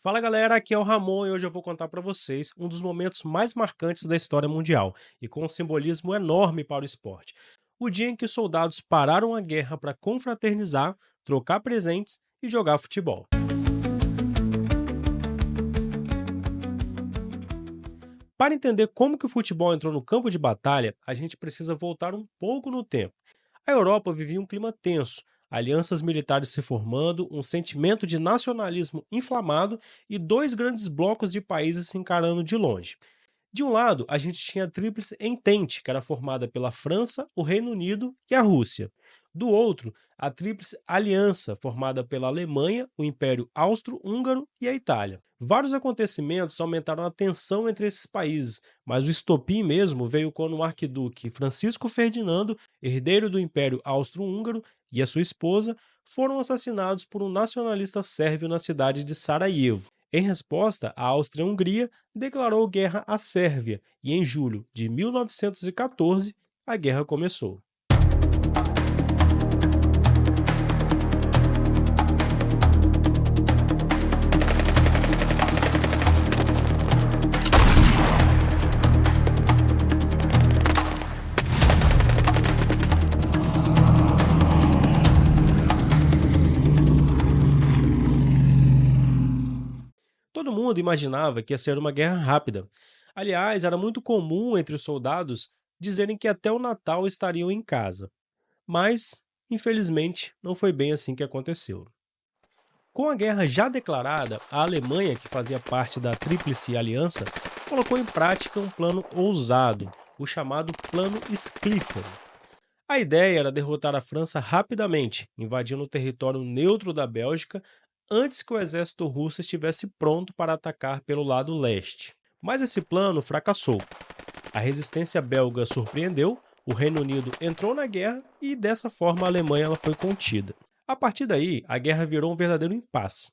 Fala galera, aqui é o Ramon e hoje eu vou contar para vocês um dos momentos mais marcantes da história mundial e com um simbolismo enorme para o esporte. O dia em que os soldados pararam a guerra para confraternizar, trocar presentes e jogar futebol. Para entender como que o futebol entrou no campo de batalha, a gente precisa voltar um pouco no tempo. A Europa vivia um clima tenso, alianças militares se formando, um sentimento de nacionalismo inflamado e dois grandes blocos de países se encarando de longe. De um lado, a gente tinha a Tríplice Entente, que era formada pela França, o Reino Unido e a Rússia. Do outro, a Tríplice Aliança, formada pela Alemanha, o Império Austro-Húngaro e a Itália. Vários acontecimentos aumentaram a tensão entre esses países, mas o estopim mesmo veio quando o arquiduque Francisco Ferdinando, herdeiro do Império Austro-Húngaro, e a sua esposa foram assassinados por um nacionalista sérvio na cidade de Sarajevo. Em resposta, a Áustria-Hungria declarou guerra à Sérvia e, em julho de 1914, a guerra começou. Todo mundo imaginava que ia ser uma guerra rápida. Aliás, era muito comum entre os soldados dizerem que até o Natal estariam em casa. Mas, infelizmente, não foi bem assim que aconteceu. Com a guerra já declarada, a Alemanha, que fazia parte da Tríplice Aliança, colocou em prática um plano ousado, o chamado Plano Schlieffen. A ideia era derrotar a França rapidamente, invadindo o território neutro da Bélgica antes que o exército russo estivesse pronto para atacar pelo lado leste. Mas esse plano fracassou. A resistência belga surpreendeu, o Reino Unido entrou na guerra e dessa forma a Alemanha ela foi contida. A partir daí, a guerra virou um verdadeiro impasse.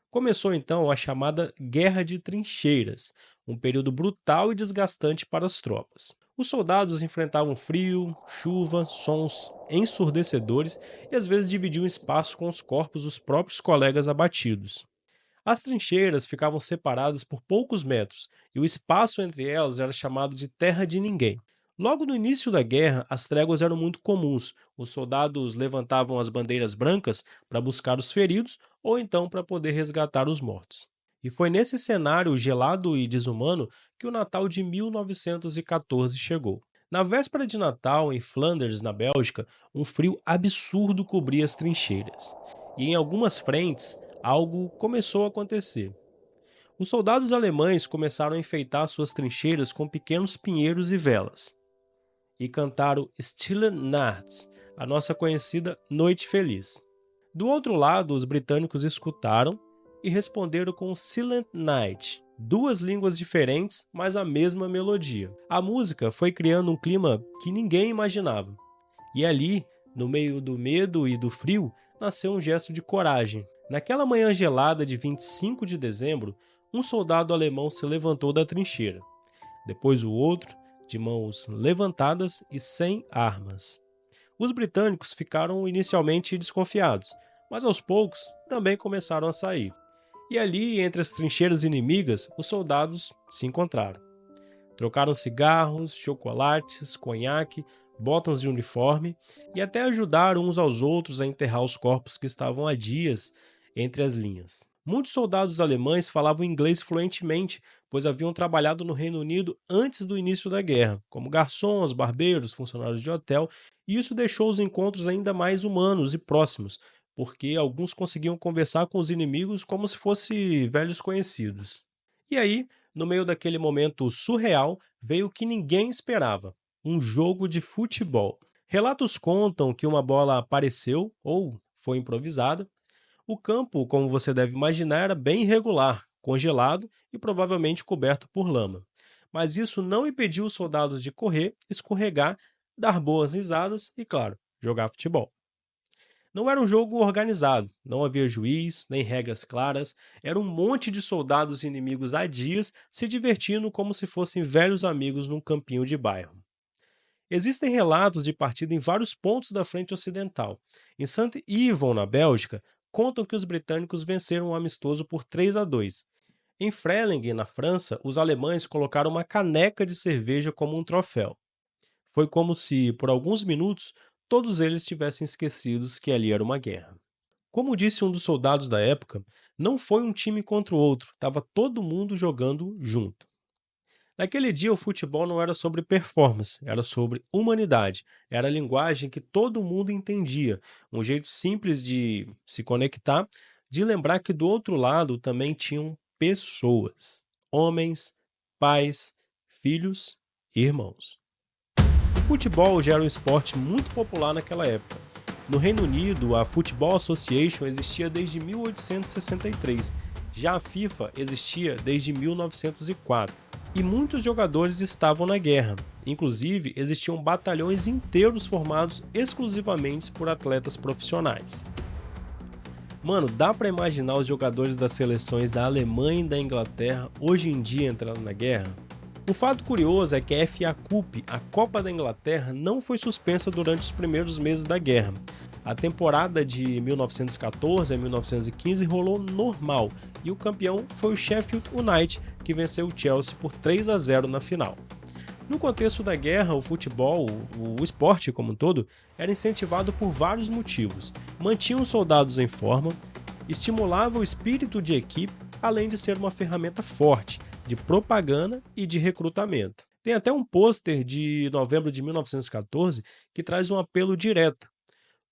Começou então a chamada Guerra de Trincheiras, um período brutal e desgastante para as tropas. Os soldados enfrentavam frio, chuva, sons ensurdecedores e às vezes dividiam espaço com os corpos dos próprios colegas abatidos. As trincheiras ficavam separadas por poucos metros e o espaço entre elas era chamado de Terra de Ninguém. Logo no início da guerra, as tréguas eram muito comuns. Os soldados levantavam as bandeiras brancas para buscar os feridos ou então para poder resgatar os mortos. E foi nesse cenário gelado e desumano que o Natal de 1914 chegou. Na véspera de Natal, em Flanders, na Bélgica, um frio absurdo cobria as trincheiras. E em algumas frentes, algo começou a acontecer. Os soldados alemães começaram a enfeitar suas trincheiras com pequenos pinheiros e velas e cantaram Stille Nacht, a nossa conhecida Noite Feliz. Do outro lado, os britânicos escutaram e responderam com Silent Night, duas línguas diferentes, mas a mesma melodia. A música foi criando um clima que ninguém imaginava. E ali, no meio do medo e do frio, nasceu um gesto de coragem. Naquela manhã gelada de 25 de dezembro, um soldado alemão se levantou da trincheira. Depois o outro, de mãos levantadas e sem armas. Os britânicos ficaram inicialmente desconfiados, mas aos poucos também começaram a sair. E ali, entre as trincheiras inimigas, os soldados se encontraram. Trocaram cigarros, chocolates, conhaque, botões de uniforme e até ajudaram uns aos outros a enterrar os corpos que estavam há dias entre as linhas. Muitos soldados alemães falavam inglês fluentemente, pois haviam trabalhado no Reino Unido antes do início da guerra, como garçons, barbeiros, funcionários de hotel, e isso deixou os encontros ainda mais humanos e próximos, porque alguns conseguiam conversar com os inimigos como se fossem velhos conhecidos. E aí, no meio daquele momento surreal, veio o que ninguém esperava: um jogo de futebol. Relatos contam que uma bola apareceu ou foi improvisada. O campo, como você deve imaginar, era bem irregular, congelado e provavelmente coberto por lama. Mas isso não impediu os soldados de correr, escorregar, dar boas risadas e, claro, jogar futebol. Não era um jogo organizado, não havia juiz, nem regras claras, era um monte de soldados inimigos há dias se divertindo como se fossem velhos amigos num campinho de bairro. Existem relatos de partida em vários pontos da frente ocidental. Em Saint-Yvon, na Bélgica, contam que os britânicos venceram o amistoso por 3-2. Em Frelinghien, na França, os alemães colocaram uma caneca de cerveja como um troféu. Foi como se, por alguns minutos, todos eles tivessem esquecidos que ali era uma guerra. Como disse um dos soldados da época, não foi um time contra o outro, estava todo mundo jogando junto. Naquele dia, o futebol não era sobre performance, era sobre humanidade. Era a linguagem que todo mundo entendia, um jeito simples de se conectar, de lembrar que do outro lado também tinham pessoas, homens, pais, filhos e irmãos. O futebol já era um esporte muito popular naquela época. No Reino Unido, a Football Association existia desde 1863, já a FIFA existia desde 1904, e muitos jogadores estavam na guerra. Inclusive, existiam batalhões inteiros formados exclusivamente por atletas profissionais. Mano, dá pra imaginar os jogadores das seleções da Alemanha e da Inglaterra hoje em dia entrando na guerra? O fato curioso é que a FA Cup, a Copa da Inglaterra, não foi suspensa durante os primeiros meses da guerra. A temporada de 1914 a 1915 rolou normal e o campeão foi o Sheffield United, que venceu o Chelsea por 3-0 na final. No contexto da guerra, o futebol, o esporte como um todo, era incentivado por vários motivos. Mantinha os soldados em forma, estimulava o espírito de equipe, além de ser uma ferramenta forte de propaganda e de recrutamento. Tem até um pôster de novembro de 1914 que traz um apelo direto.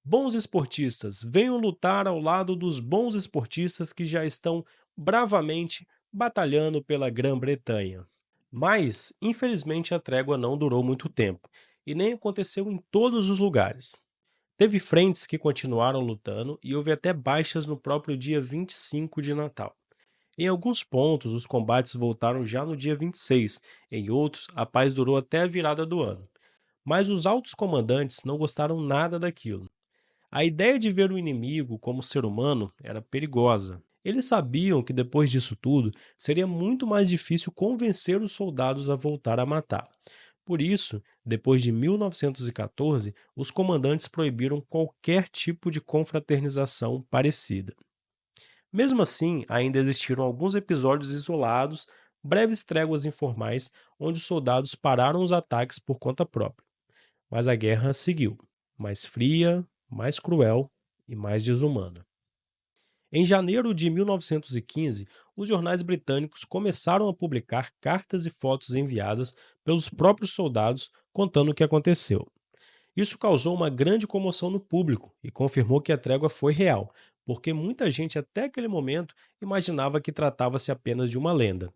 Bons esportistas, venham lutar ao lado dos bons esportistas que já estão bravamente batalhando pela Grã-Bretanha. Mas, infelizmente, a trégua não durou muito tempo, e nem aconteceu em todos os lugares. Teve frentes que continuaram lutando e houve até baixas no próprio dia 25 de Natal. Em alguns pontos, os combates voltaram já no dia 26, em outros, a paz durou até a virada do ano. Mas os altos comandantes não gostaram nada daquilo. A ideia de ver o inimigo como ser humano era perigosa. Eles sabiam que depois disso tudo seria muito mais difícil convencer os soldados a voltar a matar. Por isso, depois de 1914, os comandantes proibiram qualquer tipo de confraternização parecida. Mesmo assim, ainda existiram alguns episódios isolados, breves tréguas informais, onde os soldados pararam os ataques por conta própria. Mas a guerra seguiu, mais fria, mais cruel e mais desumana. Em janeiro de 1915, os jornais britânicos começaram a publicar cartas e fotos enviadas pelos próprios soldados contando o que aconteceu. Isso causou uma grande comoção no público e confirmou que a trégua foi real, porque muita gente até aquele momento imaginava que tratava-se apenas de uma lenda.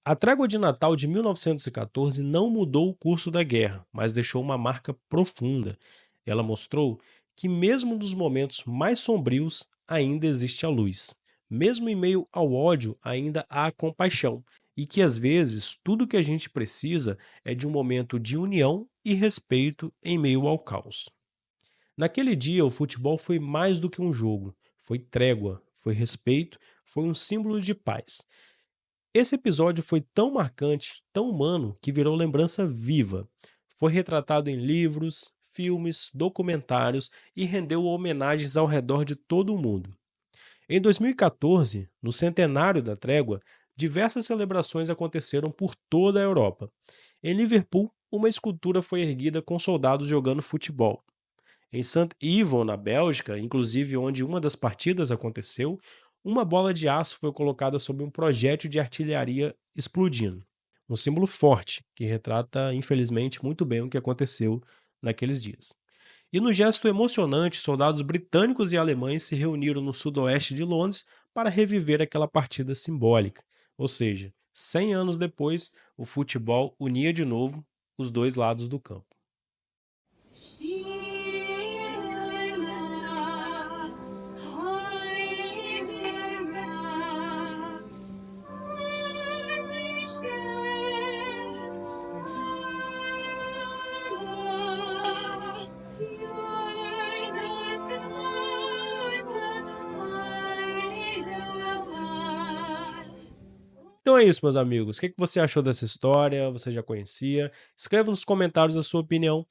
A trégua de Natal de 1914 não mudou o curso da guerra, mas deixou uma marca profunda. Ela mostrou que, mesmo nos momentos mais sombrios, ainda existe a luz. Mesmo em meio ao ódio, ainda há compaixão. E que, às vezes, tudo que a gente precisa é de um momento de união e respeito em meio ao caos. Naquele dia, o futebol foi mais do que um jogo. Foi trégua, foi respeito, foi um símbolo de paz. Esse episódio foi tão marcante, tão humano, que virou lembrança viva. Foi retratado em livros, filmes, documentários e rendeu homenagens ao redor de todo o mundo. Em 2014, no centenário da trégua, diversas celebrações aconteceram por toda a Europa. Em Liverpool, uma escultura foi erguida com soldados jogando futebol. Em Saint-Yvon, na Bélgica, inclusive onde uma das partidas aconteceu, uma bola de aço foi colocada sobre um projétil de artilharia explodindo. Um símbolo forte que retrata, infelizmente, muito bem o que aconteceu naqueles dias. E no gesto emocionante, soldados britânicos e alemães se reuniram no sudoeste de Londres para reviver aquela partida simbólica. Ou seja, 100 anos depois, o futebol unia de novo os dois lados do campo. Então é isso, meus amigos. O que você achou dessa história? Você já conhecia? Escreva nos comentários a sua opinião.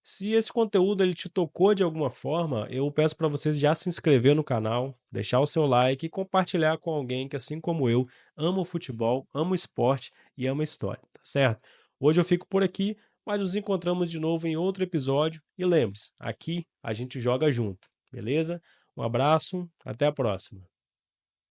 Se esse conteúdo ele te tocou de alguma forma, eu peço para vocês já se inscrever no canal, deixar o seu like e compartilhar com alguém que, assim como eu, ama o futebol, ama o esporte e ama a história, tá certo? Hoje eu fico por aqui, mas nos encontramos de novo em outro episódio e lembre-se, aqui a gente joga junto, beleza? Um abraço, até a próxima.